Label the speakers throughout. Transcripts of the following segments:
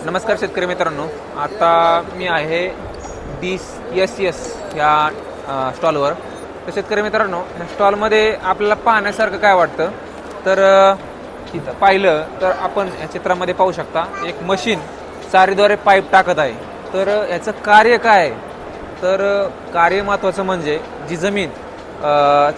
Speaker 1: नमस्कार शेतकरी मित्रांनो, आता मी आहे DSS या स्टॉलवर. तर शेतकरी मित्रांनो, ह्या स्टॉलमध्ये आपल्याला पाहण्यासारखं काय वाटतं तर इथं पाहिलं तर आपण या चित्रामध्ये पाहू शकता एक मशीन चारीद्वारे पाईप टाकत आहे. तर याचं कार्य काय आहे तर कार्य महत्त्वाचं म्हणजे जी जमीन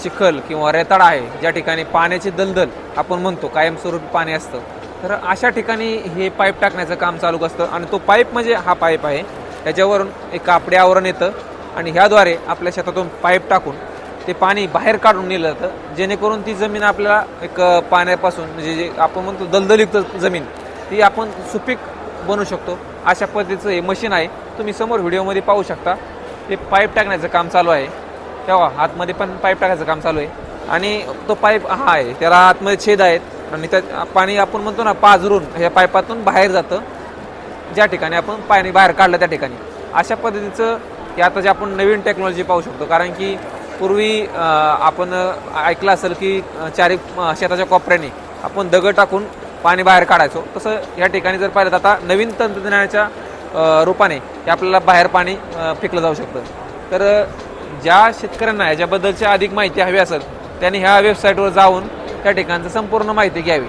Speaker 1: चिखल किंवा रेताळ आहे, ज्या ठिकाणी पाण्याची दलदल आपण म्हणतो कायमस्वरूपी पाणी असतं, तर अशा ठिकाणी हे पाईप टाकण्याचं काम चालू असतं. आणि तो पाईप म्हणजे हा पाईप आहे, त्याच्यावरून एक कापडी आवरण येतं आणि ह्याद्वारे आपल्या शेतातून पाईप टाकून ते पाणी बाहेर काढून नेलं जातं, जेणेकरून ती जमीन आपल्याला एक पाण्यापासून म्हणजे जे आपण म्हणतो दलदलयुक्त जमीन ती आपण सुपीक बनवू शकतो. अशा पद्धतीचं हे मशीन आहे, तुम्ही समोर व्हिडिओमध्ये पाहू शकता. ते पाईप टाकण्याचं काम चालू आहे, तेव्हा आतमध्ये पण पाईप टाकायचं काम चालू आहे. आणि तो पाईप हा आहे, त्याला आतमध्ये छेद आहेत आणि त्या पाणी आपण म्हणतो ना पाझरून ह्या पाईपातून बाहेर जातं, ज्या ठिकाणी आपण पाणी बाहेर काढलं त्या ठिकाणी. अशा पद्धतीचं की आता जे आपण नवीन टेक्नॉलॉजी पाहू शकतो, कारण की पूर्वी आपण ऐकलं असेल की चारी शेताच्या कोपऱ्याने आपण दगड टाकून पाणी बाहेर काढायचो. तसं या ठिकाणी जर पाहिलं तर आता नवीन तंत्रज्ञानाच्या रूपाने हे आपल्याला बाहेर पाणी फेकलं जाऊ शकतं. तर ज्या शेतकऱ्यांना याच्याबद्दलची अधिक माहिती हवी असेल त्यांनी ह्या वेबसाईटवर जाऊन त्या ठिकाणचं संपूर्ण माहिती घ्यावी.